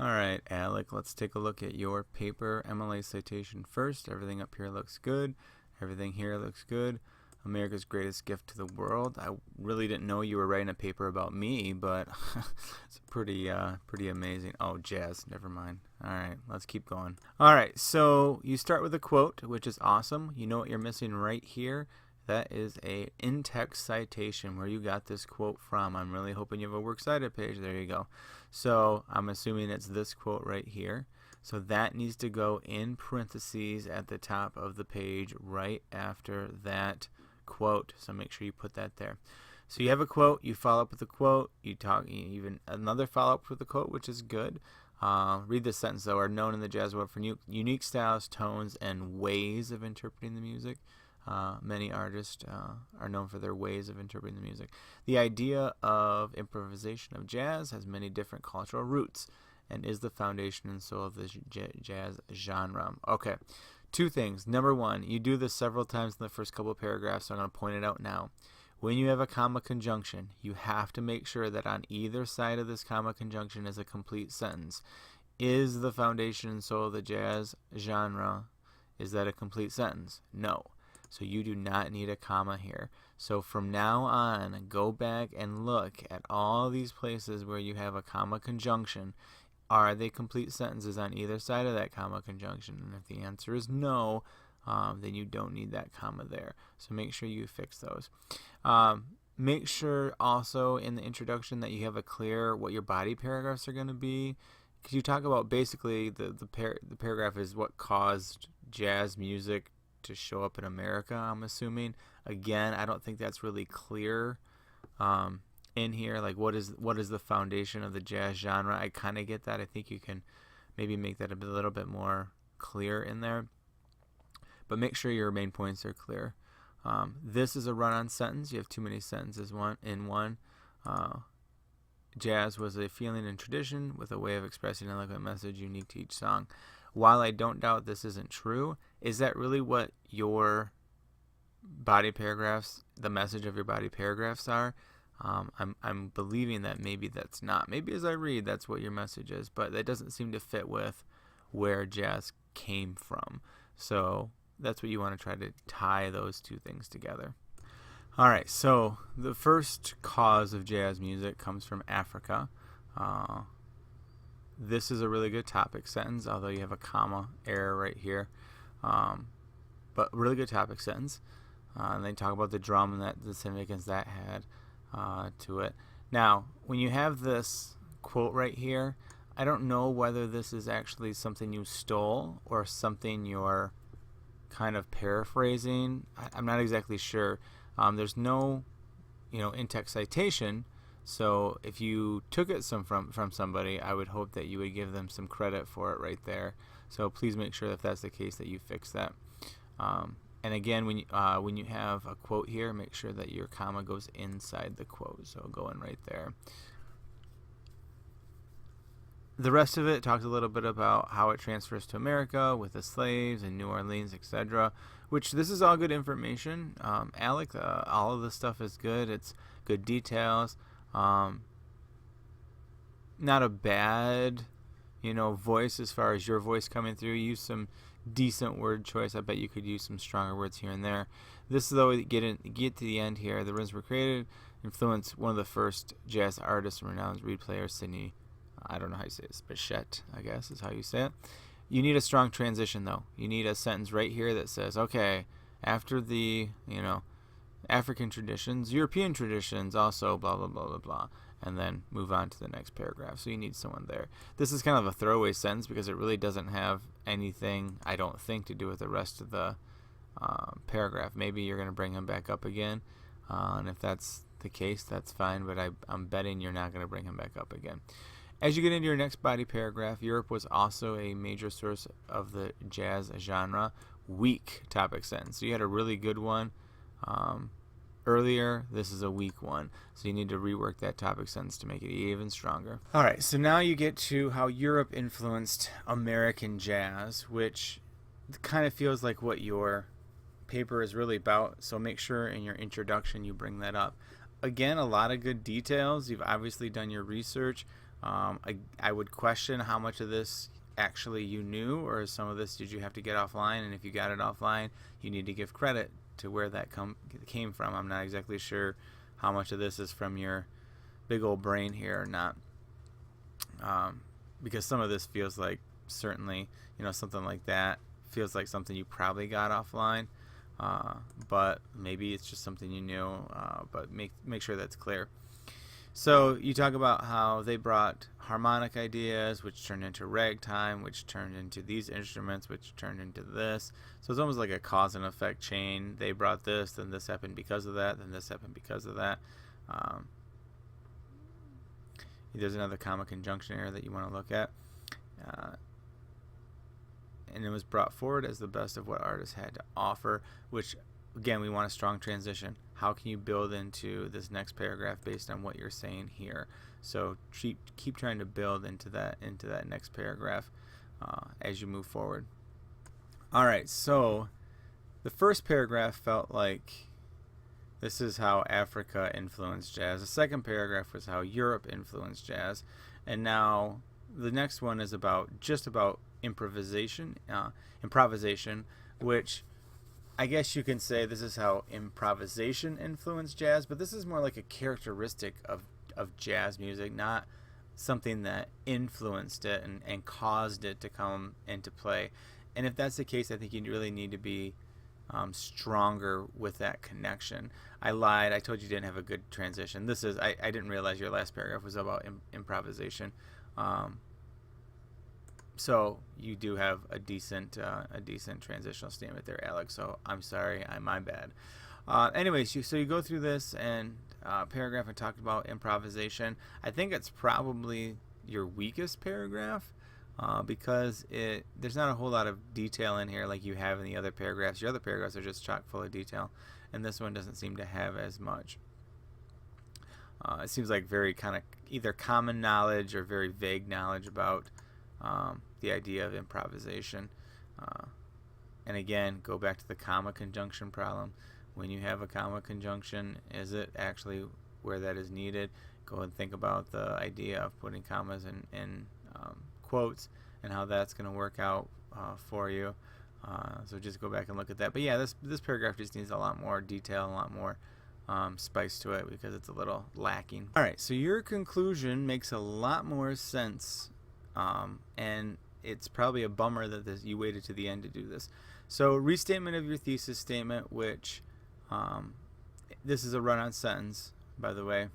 Alright, Alec, let's take a look at your paper MLA citation first. Everything up here looks good. Everything here looks good. America's greatest gift to the world. I really didn't know you were writing a paper about me, but it's pretty amazing. Oh, jazz. Never mind. Alright, let's keep going. Alright, so you start with a quote, which is awesome. You know what you're missing right here? That is a in-text citation where you got this quote from. I'm really hoping you have a works cited page. There you go. So I'm assuming it's this quote right here. So that needs to go in parentheses at the top of the page right after that quote. So make sure you put that there. So you have a quote, you follow up with a quote, you even another follow up with a quote, which is good. Read this sentence though: are known in the jazz world for unique styles, tones, and ways of interpreting the music. Many artists are known for their ways of interpreting the music. The idea of improvisation of jazz has many different cultural roots and is the foundation and soul of the jazz genre. Okay, two things. Number one, you do this several times in the first couple of paragraphs, so I'm going to point it out now. When you have a comma conjunction, you have to make sure that on either side of this comma conjunction is a complete sentence. Is the foundation and soul of the jazz genre, is that a complete sentence? No. So you do not need a comma here. So from now on, go back and look at all these places where you have a comma conjunction. Are they complete sentences on either side of that comma conjunction? And if the answer is no, then you don't need that comma there. So make sure you fix those. Make sure also in the introduction that you have a clear what your body paragraphs are going to be. Because you talk about basically the paragraph is what caused jazz music to show up in America, I'm assuming. Again, I don't think that's really clear in here. Like, what is the foundation of the jazz genre? I kind of get that. I think you can maybe make that a little bit more clear in there. But make sure your main points are clear. This is a run-on sentence. You have too many sentences in one. Jazz was a feeling and tradition with a way of expressing an eloquent message unique to each song. While I don't doubt this isn't true, is that really what your body paragraphs, the message of your body paragraphs are? I'm believing that maybe that's not. Maybe as I read, that's what your message is, but that doesn't seem to fit with where jazz came from. So that's what you want to try to tie those two things together. All right, so the first cause of jazz music comes from Africa. This is a really good topic sentence, although you have a comma error right here. But really good topic sentence. And they talk about the drum and the significance that had to it. Now, when you have this quote right here, I don't know whether this is actually something you stole or something you're kind of paraphrasing. I'm not exactly sure. There's no, in-text citation. So if you took it from somebody, I would hope that you would give them some credit for it right there. So please make sure if that's the case that you fix that. And again, when you have a quote here, make sure that your comma goes inside the quote. So go in right there. The rest of it talks a little bit about how it transfers to America with the slaves and New Orleans, etc. Which this is all good information. Alec, all of this stuff is good. It's good details. Not a bad, voice as far as your voice coming through. Use some decent word choice. I bet you could use some stronger words here and there. This, though, get to the end here. The rhythms were created, influenced one of the first jazz artists and renowned reed player, Sidney. I don't know how you say it. Bichette, I guess, is how you say it. You need a strong transition, though. You need a sentence right here that says, okay, after the, African traditions, European traditions, also blah, blah, blah, blah, blah, and then move on to the next paragraph. So you need someone there. This is kind of a throwaway sentence because it really doesn't have anything, I don't think, to do with the rest of the paragraph. Maybe you're going to bring him back up again, and if that's the case, that's fine, but I'm betting you're not going to bring him back up again. As you get into your next body paragraph, Europe was also a major source of the jazz genre. Weak topic sentence. So you had a really good one earlier. This is a weak one. So you need to rework that topic sentence to make it even stronger. All right, so now you get to how Europe influenced American jazz, which kind of feels like what your paper is really about. So make sure in your introduction you bring that up. Again, a lot of good details. You've obviously done your research. I would question how much of this actually you knew, or some of this did you have to get offline, and if you got it offline, you need to give credit to where that came from. I'm not exactly sure how much of this is from your big old brain here or not, because some of this feels like, certainly, something like that feels like something you probably got offline, but maybe it's just something you knew, but make sure that's clear. So you talk about how they brought harmonic ideas, which turned into ragtime, which turned into these instruments, which turned into this. So it's almost like a cause and effect chain. They brought this, then this happened because of that, then this happened because of that. There's another comma conjunction here that you want to look at. And it was brought forward as the best of what artists had to offer, which, again, we want a strong transition. How can you build into this next paragraph based on what you're saying here? So keep trying to build into that next paragraph as you move forward. All right, so the first paragraph felt like this is how Africa influenced jazz. The second paragraph was how Europe influenced jazz, and now the next one is just about improvisation, which I guess you can say this is how improvisation influenced jazz, but this is more like a characteristic of jazz music, not something that influenced it and caused it to come into play. And if that's the case, I think you really need to be stronger with that connection. I lied. I told you didn't have a good transition. I didn't realize your last paragraph was about improvisation. So you do have a decent transitional statement there, Alex. So I'm sorry, my bad. Anyways, so you go through this and paragraph and talked about improvisation. I think it's probably your weakest paragraph because there's not a whole lot of detail in here like you have in the other paragraphs. Your other paragraphs are just chock full of detail, and this one doesn't seem to have as much. It seems like very kind of either common knowledge or very vague knowledge about the idea of improvisation. And again, go back to the comma conjunction problem. When you have a comma conjunction, is it actually where that is needed? Go and think about the idea of putting commas in quotes and how that's going to work out for you. So just go back and look at that. But yeah, this paragraph just needs a lot more detail, a lot more spice to it because it's a little lacking. All right, so your conclusion makes a lot more sense, and it's probably a bummer that you waited to the end to do this. So restatement of your thesis statement, which this is a run-on sentence, by the way.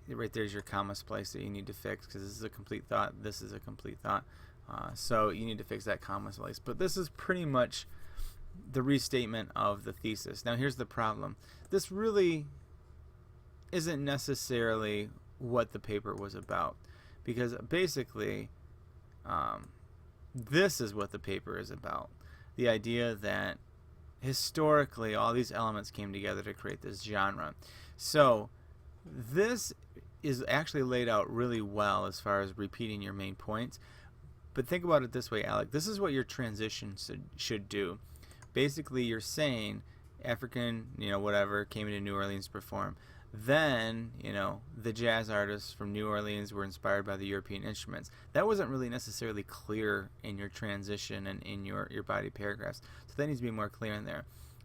Right there's your comma splice that you need to fix because this is a complete thought. This is a complete thought. So you need to fix that comma splice. But this is pretty much the restatement of the thesis. Now here's the problem. This really isn't necessarily what the paper was about, because basically this is what the paper is about. The idea that historically all these elements came together to create this genre. So this is actually laid out really well as far as repeating your main points. But think about it this way, Alec. This is what your transition should do. Basically, you're saying African, whatever, came into New Orleans to perform. Then, the jazz artists from New Orleans were inspired by the European instruments. That wasn't really necessarily clear in your transition and in your body paragraphs. So that needs to be more clear in there.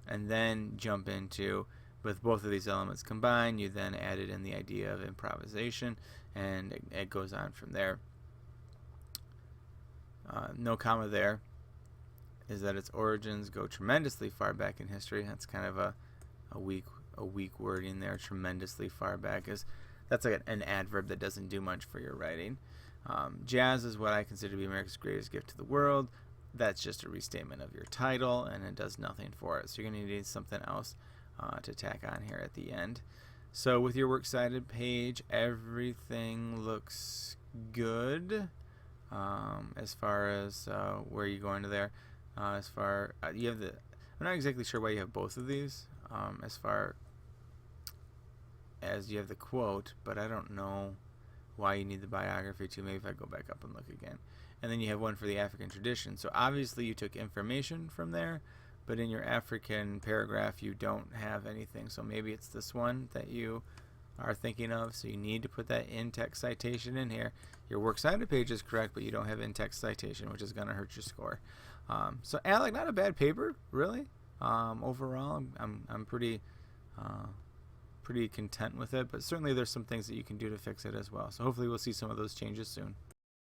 And then jump into, with both of these elements combined, you then added in the idea of improvisation, and it goes on from there. No comma there is that its origins go tremendously far back in history. That's kind of a weak wording there. Tremendously far back that's like an adverb that doesn't do much for your writing. Jazz is what I consider to be America's greatest gift to the world. That's just a restatement of your title, and it does nothing for it. So you're going to need something else to tack on here at the end. So with your works cited page, everything looks good as far as where you go into there. You have I'm not exactly sure why you have both of these as far as you have the quote, but I don't know why you need the biography too. Maybe if I go back up and look again. And then you have one for the African tradition. So obviously you took information from there, but in your African paragraph you don't have anything. So maybe it's this one that you are thinking of. So you need to put that in-text citation in here. Your works cited page is correct, but you don't have in-text citation, which is going to hurt your score. So Alec, not a bad paper, really. Overall, I'm pretty content with it, but certainly there's some things that you can do to fix it as well. So hopefully we'll see some of those changes soon.